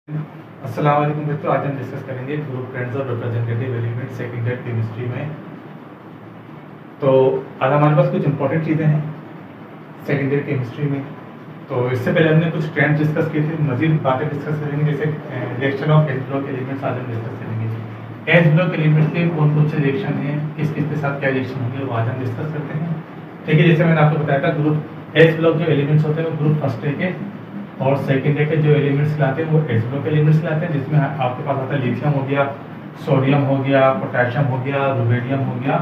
अस्सलाम वालेकुम दोस्तों, आज हम डिस्कस करेंगे ग्रुप फ्रेंड्स और representative element second year chemistry में। तो आज हमारे पास कुछ इंपॉर्टेंट चीज़ें हैं सेकंड ईयर केमिस्ट्री में। तो इससे पहले हमने कुछ ट्रेंड्स डिस्कस किए थे, मजीद बातें डिस्कस करेंगे, जैसे reaction of H block elements आज हम डिस्कस करेंगे। एच ब्लॉक एलिमेंट्स के कौन कौन से रिएक्शन हैं, किस किस के साथ क्या रिएक्शन होंगे, वो आज हम डिस्कस करते हैं। ठीक है, जैसे मैंने आपको बताया था, ग्रुप एच ब्लॉक जो एलिमेंट्स होते हैं वो ग्रुप फर्स्ट के और सेकेंड के जो एलिमेंट्स लाते हैं वो एच ब्लॉक एलिमेंट्स लाते हैं, जिसमें आपके पास आता है लिथियम हो गया, सोडियम हो गया, पोटेशियम हो गया, रुबेडियम हो गया,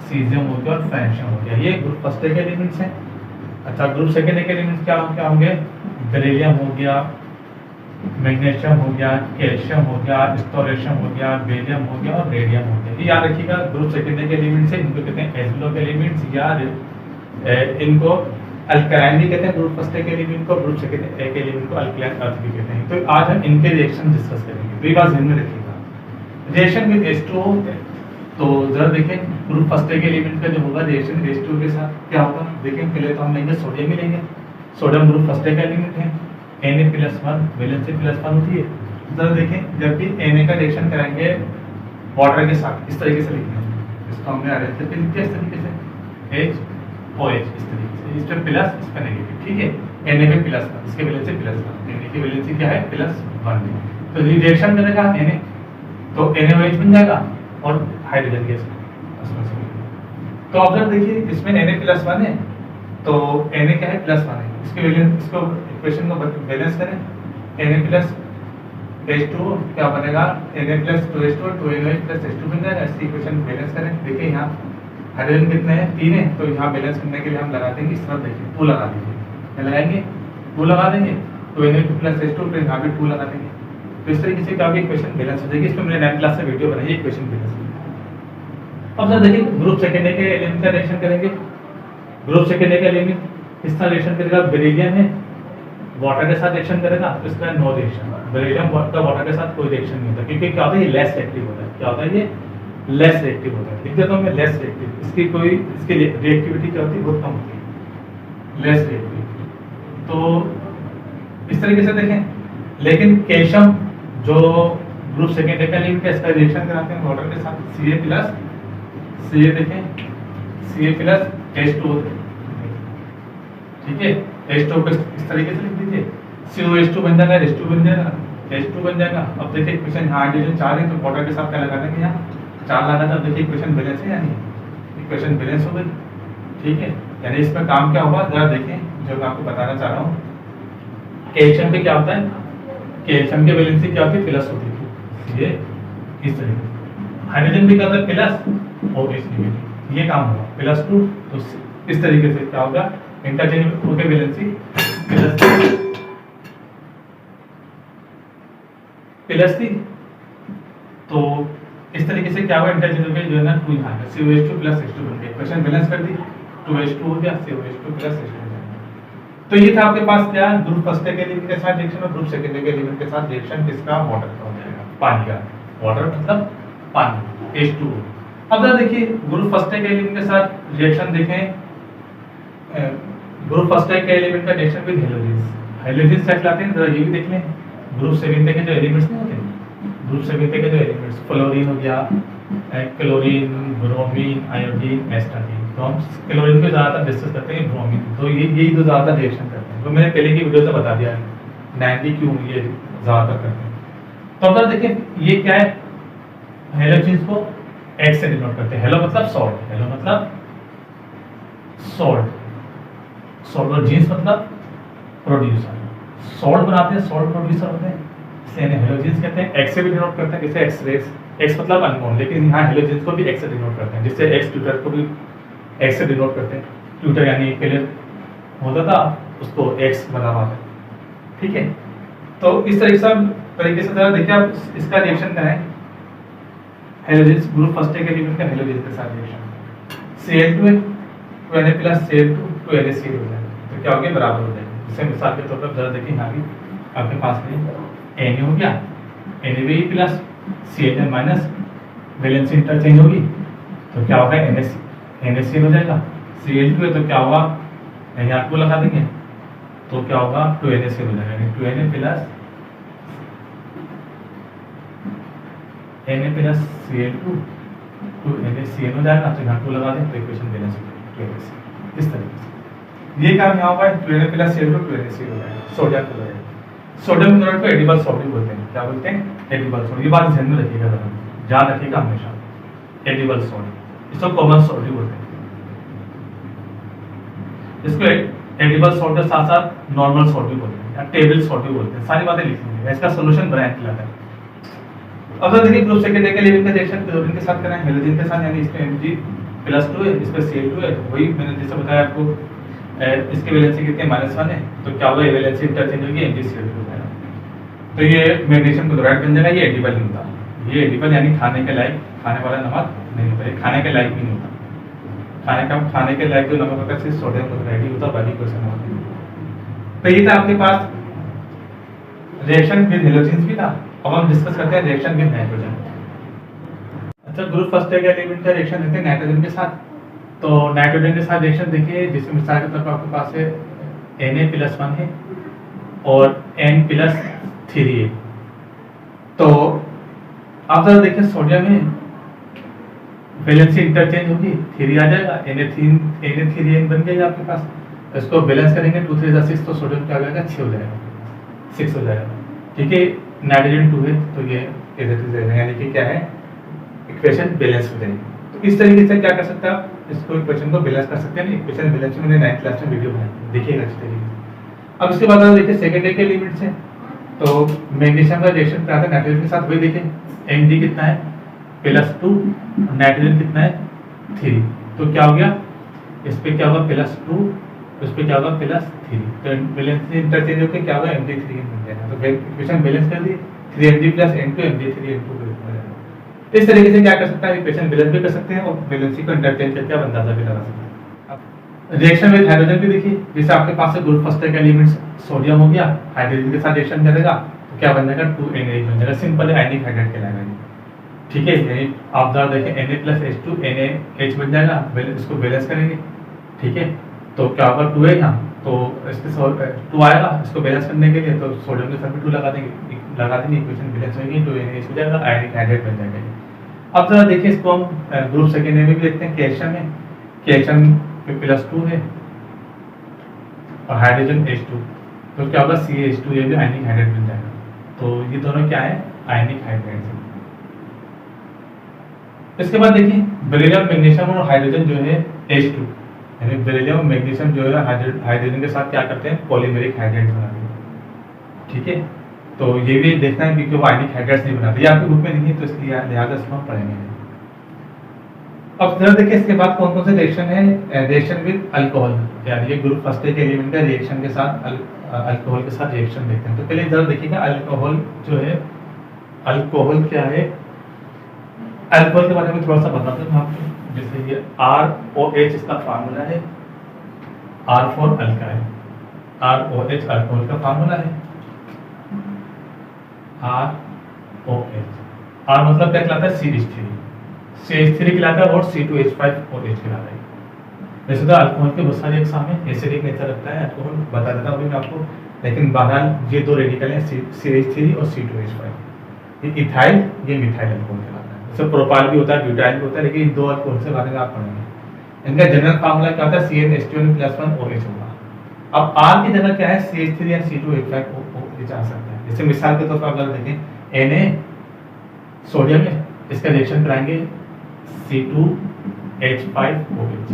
सीजियम हो गया और फ्रेंशियम हो गया। ये ग्रुप फर्स्ट के एलिमेंट्स हैं। अच्छा, ग्रुप सेकेंड के एलिमेंट्स क्या होंगे? बेरिलियम हो गया, मैग्नीशियम हो गया, कैल्शियम हो गया, स्टोरेशियम हो गया, बेरियम हो गया और रेडियम हो गया। ये याद रखिएगा, ग्रुप सेकेंड के एलिमेंट्स है, इनको कहते हैं एच ब्लॉक एलिमेंट्स या इनको अल्कलाइन भी कहते हैं ग्रुप फर्स्ट के एलिमेंट को, ग्रुप सेकेंड के एलिमेंट को अल्कलाइन अर्थ भी कहते हैं। तो आज हम इनके रिएक्शन डिस्कस करेंगे, तो ये बात ध्यान में रखिएगा। रिएक्शन विद H2O, तो जरा देखें ग्रुप फर्स्ट के एलिमेंट का जो होगा रिएक्शन H2O के साथ क्या होगा, देखें। पहले तो हम लेंगे सोडियम ही लेंगे, सोडियम ग्रुप फर्स्ट का एलिमेंट है, Na+1 वैलेंसी +1 होती है। जरा देखें, जब भी Na का रिएक्शन कराएंगे वाटर के साथ, इस तरीके से लिखेंगे, इसको हमने अरेंज करके लिखा है इस तरीके से, HOH इस तरीके से, इस पे प्लस, इस पे नेगेटिव। ठीक है, Na पे +1, इसके वैलेंसी +1, Na की वैलेंसी क्या है? +1। तो रिएक्शन करेगा Na, तो NaOH बन जाएगा और हाइड्रोजन गैस उसमें से। तो ऑब्जर्व देखिए, इसमें Na+1 है, तो Na क्या है? +1 है। इसके वैलेंस, इसको इक्वेशन को बैलेंस करें, Na+H2O क्या बनेगा? Na+2H2 2NaOH +H2 बन जाएगा। इसकी इक्वेशन बैलेंस करें, देखिए यहाँ हाइड्रोजन कितने हैं? 3 है, तो यहाँ बैलेंस करने के लिए हम लगा देंगे, इस तरफ देखिए 2 लगा देंगे, क्या लगाएंगे? 2 लगा देंगे, तो Na+H2 फिर यहाँ भी 2 लगा देंगे। तो इस तरीके से क्या होगी? इक्वेशन बैलेंस हो जाएगी। इसमें मैंने 9th क्लास में वीडियो बनाई है इक्वेशन बैलेंस। अब सर देखिए, ग्रुप सेकेंड के एलिमेंट का रिएक्शन करेंगे। ग्रुप सेकेंड के एलिमेंट किस तरह रिएक्शन करेगा? बेरिलियम है, वाटर के साथ रिएक्शन करेगा, तो इसका नो रिएक्शन। बेरिलियम का वाटर के साथ कोई रिएक्शन नहीं होता, क्योंकि क्या होता है? ये लेस रिएक्टिव होता है। क्या होता है? ये लेस रिएक्टिव होता है। लिख देता हूँ मैं, लेस रिएक्टिव। इसकी रिएक्टिविटी क्या होती है? बहुत कम होती है, लेस रिएक्टिव। तो इस तरीके से देखें, लेकिन कैल्शियम जो ग्रुप सेकेंड का एलिमेंट है, इसका रिएक्शन कराते हैं वाटर के साथ, Ca देखें, Ca+H2O। ठीक है, H2O को इस तरीके से लिख दीजिए, COH2 बन जाएगा, H2 बन जाएगा, H2 बन जाएगा। अब देखिए इक्वेशन, यहाँ हाइड्रोजन 4 है, तो वाटर के साथ क्या लगा देंगे? यहाँ 4 लगा था। देखिए इक्वेशन बैलेंस है, यानी इक्वेशन बैलेंस हो गई। ठीक है, यानी इसमें काम क्या होगा? जरा देखें, जो मैं आपको बताना चाह रहा हूँ, कैल्शियम पे क्या होता है? कैल्शियम की वैलेंसी क्या होती है? प्लस होती है, ये इस तरीके से। हाइड्रोजन भी क्या होता है? प्लस और इस नेगेटिव, ये काम होगा +2। तो इस तरीके से क्या होगा? इंटरचेंज होकर वैलेंसी प्लस थी, तो इस तरीके से क्या हुआ? इंटरचेंज होकर जो है ना 2 यहाँ है, COH2 +H2 बन गया। इक्वेशन बैलेंस कर दी, 2H2 हो गया, COH2 +H2 हो गया। तो ये था आपके पास क्या? ग्रुप फर्स्ट के एलिमेंट के साथ रिएक्शन और ग्रुप सेकेंड के एलिमेंट के साथ रिएक्शन किसका? वाटर का हो जाएगा, पानी का। वाटर मतलब पानी, H2O। अब जरा देखिए, ग्रुप फर्स्ट के एलिमेंट के साथ रिएक्शन देखें, ग्रुप फर्स्ट के एलिमेंट का रिएक्शन विद हेलोजेंस। हेलोजेंस क्या कहलाते हैं? जरा ये भी देख लें। ग्रुप सेकेंड के जो एलिमेंट्स नहीं होते, ग्रुप सेकेंड के जो एलिमेंट्स, फ्लोरीन हो गया, क्लोरीन, ब्रोमीन, आयोडीन, एस्टाडीन। तो हम क्लोरीन को ज़्यादातर डिस्कस करते हैं, ब्रोमीन। तो यही तो ज़्यादातर रिएक्शन करते हैं, तो मैंने पहले की वीडियो से बता दिया है 90 क्यों ये ज़्यादातर करते हैं। तो अब देखिए, ये क्या है? हेलोजेंस को H से डिनोट करते हैं। हेलो मतलब सॉल्ट, हेलो मतलब सॉल्ट, सॉल्ट और जीन्स मतलब प्रोड्यूसर। सॉल्ट बनाते हैं, सॉल्ट प्रोड्यूसर होते हैं, इसलिए हेलोजेंस कहते हैं। X से भी डिनोट करते हैं, जैसे एक्स-रेस, X मतलब अननोन, लेकिन यहाँ हेलोजेंस को भी X से डिनोट करते हैं, जिससे X ट्यूटर को भी X से डिनोट करते हैं। ट्यूटर यानी पहले होता था, उसको X बना हुआ है। ठीक है, तो इस तरीके से जरा देखिए आप इसका रिएक्शन कराएं, हेलोजेंस ग्रुप फर्स्ट के एलिमेंट का हेलोजेंस के साथ रिएक्शन। Cl2 है, 2Na+Cl2 2NaCl हो जाएगा, तो क्या हो गया? बराबर हो जाएगा। जैसे मिसाल के तौर पर जरा देखिए, यहाँ भी आपके पास में Na हो गया, Na+ Cl वैलेंसी इंटरचेंज होगी, तो क्या होगा? NaCl हो जाएगा। Cl2 है, तो क्या होगा? यहाँ 2 लगा देंगे, तो क्या होगा? 2Na हो जाएगा, 2Na+ Na plus Cl2 to NaCN हो जाएगा, तो यहाँ 2 लगा दें तो इक्वेशन बैलेंस हो जाएगी इस तरीके से। ये काम यहाँ होगा 2Na plus Cl2 to NaCl हो जाएगा, सोडियम क्लोराइड। सोडियम क्लोराइड को एडिबल सॉल्ट भी बोलते हैं। क्या बोलते हैं? Edible salt. ये बात ध्यान में रखिएगा, याद रखिएगा हमेशा, एडिबल सॉल्ट। इसको कॉमन सॉल्ट भी बोलते हैं। इसको एडिबल सॉल्ट के साथ साथ नॉर्मल सॉल्ट भी बोलते हैं या टेबल सॉल्ट भी बोलते हैं। सारी बातें लिखी हुई है। इसका सॉल्यूशन ब्रांड कहलाता है। अब देखिए ग्रुप सेकेंडरी के लिए इनका रिएक्शन क्लोरीन के साथ कराएं, हेलोजन के साथ, यानी इसमें Mg+2 है, इस पे Cl2 है। वही मैंने जैसे बताया आपको, इसकी वैलेंसी कितनी -1 है, तो क्या होगा, ये वैलेंसी इंटरचेंज होगी, MgCl2 हो जाएगा। तो ये मैग्नीशियम क्लोराइड बन जाएगा। ये एडिबल नहीं होता, ये एडिबल यानी खाने के लायक, खाने वाला नमक नहीं होता, ये खाने के लायक भी नहीं होता। खाने के लायक जो नमक होता है सिर्फ सोडियम क्लोराइड ही होता, बाकी कोई नमक नहीं होता। तो ये था आपके पास रिएक्शन विद हेलोजन्स भी था। अब हम डिस्कस करते हैं रिएक्शन विद नाइट्रोजन। अच्छा, ग्रुप फर्स्ट का एलिमेंट का रिएक्शन देखते हैं नाइट्रोजन के साथ। तो नाइट्रोजन के साथ रिएक्शन देखिए, जिसमें मिसाल के तौर पर आपके पास है Na+1 है और N+3 है। तो आप जरा देखिए, सोडियम में वैलेंसी इंटरचेंज होगी, 3 आ जाएगा, Na3N बन गया आपके पास। इसको बैलेंस करेंगे 2 3 6, तो सोडियम क्या हो जाएगा, 6 हो जाएगा, 6 हो जाएगा। ठीक है, नाइट्रोजन 2 है तो ये यानी कि क्या है, इक्वेशन बैलेंस हो जाएगी। तो इस तरीके से क्या कर सकते हैं आप, इसको इक्वेशन को बैलेंस कर सकते हैं। इक्वेशन बैलेंस मैंने 9th क्लास में वीडियो बनाई, देखिएगा अच्छी तरीके से। अब इसके बाद देखिए सेकेंडरी के लिमिट्स हैं। तो मैग्नीशियम का रिएक्शन क्या था नाइट्रोजन के साथ, वही देखिए Mg कितना है +2, नाइट्रोजन कितना है 3। तो क्या हो गया, इस पे क्या होगा +2, उस पे क्या होगा +3। तो बैलेंस इंटरचेंज होकर क्या होगा, Mg3N बन जाएगा। तो इक्वेशन बैलेंस कर दी, 3Mg + N2 Mg3N2 हो जाएगा। इस तरीके से क्या कर सकता है, इक्वेशन बैलेंस भी कर सकते हैं और बैलेंस को इंटरचेंज करके आप अंदाजा भी लगा सकते हैं। रिएक्शन विद हाइड्रोजन भी देखिए, जैसे आपके पास ग्रुप फर्स्ट का एलिमेंट्स सोडियम हो गया, हाइड्रोजन के साथ रिएक्शन करेगा तो क्या बन जाएगा, 2Na बन जाएगा। सिंपल आयनिक हाइड्राइड कहलाएगा। ठीक है, यानी आप जरा देखें Na+H2 NaH बन जाएगा, इसको बैलेंस करेंगे। ठीक है, तो क्या होगा, 2 है यहाँ, तो इसके 2 आएगा, इसको बैलेंस करने के लिए तो सोडियम के साथ भी 2 लगा देंगे, इक्वेशन बैलेंस होगी, 2Na हो जाएगा, आयनिक हाइड्राइड बन जाएगा। अब जरा देखिए, इसको हम ग्रुप सेकेंड में भी देखते हैं। कैल्शियम है, कैल्शियम +2 है और हाइड्रोजन H2, तो क्या होगा, CH2, ये भी आयनिक हाइड्राइड बन जाएगा। तो ये दोनों क्या है, आयनिक हाइड्राइड है। इसके बाद देखिए बेरिलियम, मैग्नीशियम और हाइड्रोजन जो है H2, यानी बेरिलियम और मैग्नीशियम जो है हाइड्रोजन के साथ क्या करते हैं, पॉलीमेरिक हाइड्राइड बनाते हैं। ठीक है, तो ये भी देखना है क्योंकि वो आयनिक हाइड्राइड्स नहीं बनाते, ये आपके बुक में नहीं है, तो इसलिए लिहाजा इसको हम पढ़ेंगे। अब जरा देखिए इसके बाद कौन कौन से रिएक्शन है, रिएक्शन विद अल्कोहल, यानी ये ग्रुप फर्स्ट के एलिमेंट का रिएक्शन के साथ अल्कोहल के साथ रिएक्शन देखते हैं। तो पहले जरा देखिएगा अल्कोहल जो है, अल्कोहल क्या है, अल्कोहल के बारे में थोड़ा सा बताते हैं आपको। जैसे ये ROH इसका फार्मूला है, R for alkyl, ROH alcohol का फार्मूला है, ROH, R मतलब क्या कहलाता है, CH3 कहलाता है और C2H5OH कहलाता है। वैसे तो अल्कोहल के बहुत सारे एग्जाम में एसिडिक नेचर रखता है, अल्कोहल बता देता हूँ मैं आपको, लेकिन बहरहाल ये 2 रेडिकल हैं, CH3 और C2H5। ये इथाइल, ये मिथाइल अल्कोहल कहलाता है। जैसे प्रोपाइल भी होता है, ब्यूटाइल भी होता है, लेकिन इन 2 अल्कोहल से बारे में आप पढ़ेंगे। इनका जनरल फार्मूला क्या होता है, CnH2n+1OH होगा। अब R की जगह क्या है, CH3 या C2H5OH आ सकता है। जैसे मिसाल के तौर पर अगर देखें Na सोडियम है, इसका रिएक्शन कराएंगे C2H5OH,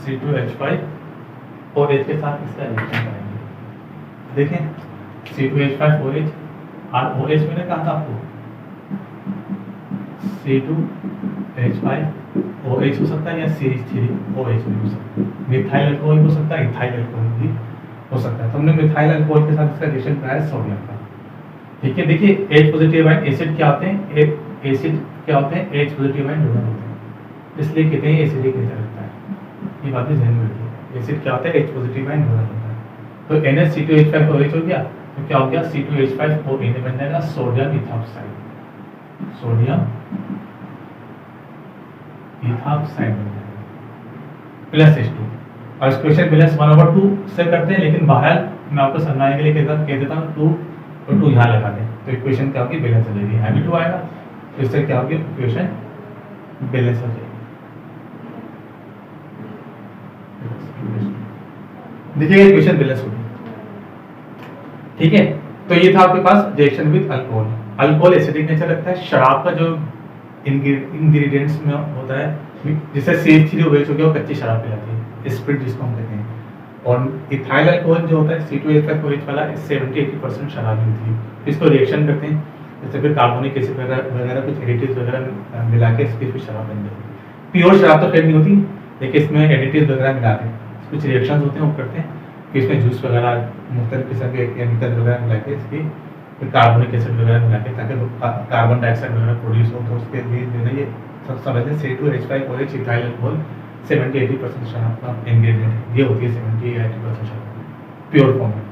C2H5OH के साथ इसका रिएक्शन कराएंगे। देखें C2H5OH, ROH मैंने कहा था आपको, C2H5OH हो सकता है या CH3OH भी हो सकता है, मिथाइल अल्कोहल हो सकता है, इथाइल अल्कोहल भी हो सकता है। तो हमने मिथाइल अल्कोहल के साथ इसका रिएक्शन कराया सोडियम का। ठीक है, देखिए H पॉजिटिव आयन एसिड क्या होते हैं, एसिड क्या होते हैं, H पॉजिटिव आयन डोनर होते हैं, इसलिए कहते हैं एसिडिक नेचर रखता है। ये बात भी ध्यान में रखिए, एसिड क्या होता है, H पॉजिटिव आयन डोनर होता है। तो NaC2H5OH हो गया, तो क्या हो गया, C2H5ONA बन जाएगा, सोडियम इथॉक्साइड, सोडियम इथॉक्साइड बन जाएगा +H2। और इस क्वेश्चन बैलेंस 1/2 से करते हैं, लेकिन बहरहाल मैं आपको समझाने के लिए कह देता हूँ 2 और 2 यहाँ लगा दें, तो इक्वेशन क्या होगी, बैलेंस हो जाएगी, यहाँ भी 2 आएगा, तो इससे क्या होगी, इक्वेशन बैलेंस हो जाएगी। देखिएगा इक्वेशन बैलेंस होगी, ठीक है। तो ये था आपके पास reaction with alcohol. Alcohol acidic nature रखता है, शराब का जो इंग्रेडिएंट्स में होता है, जैसे CH3OH हो गया, वो कच्ची शराब कहलाती है, स्पिरिट जिसको हम कहते हैं। और इथाइल अल्कोहल जो होता है C2H5OH वाला, 70-80% शराब होती है। इसको रिएक्शन करते हैं, जैसे फिर कार्बोनिक एसिड वगैरह कुछ एडिटिव्स वगैरह मिला के इसकी फिर शराब बन जाती है। प्योर शराब तो खैर नहीं होती, लेकिन इसमें एडिटिव्स वगैरह मिला के कुछ रिएक्शंस होते हैं, वो करते हैं कि इसमें जूस वगैरह मुख्तलिफ किस्म के केमिकल वगैरह मिला के इसकी फिर कार्बोनिक एसिड वगैरह मिला के, ताकि कार्बन डाइऑक्साइड वगैरह प्रोड्यूस हो। तो उसके लिए जो है ये सब समझते C2H5OH इथाइल अल्कोहल 70-80% शराब का इंग्रेडिएंट है, ये होती है 70-80% शराब प्योर फॉर्म में।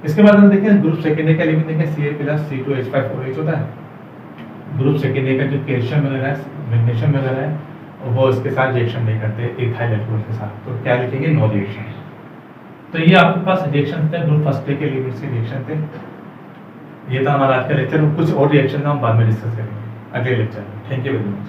इसके बाद हम देखें ग्रुप सेकेंड ए का एलिमेंट देखें, Ca+C2H5OH होता है। ग्रुप सेकेंड ए का जो कैल्शियम वगैरह है, मैग्नीशियम वगैरह है, वो इसके साथ रिएक्शन नहीं करते इथाइल अल्कोहल के साथ, तो क्या लिखेंगे, नो रिएक्शन। तो ये आपके पास रिएक्शन थे, ग्रुप फर्स्ट के एलिमेंट्स के रिएक्शन थे। ये था हमारा आज का लेक्चर। कुछ और रिएक्शन हम बाद में डिस्कस करेंगे अगले लेक्चर में। Thank you very much.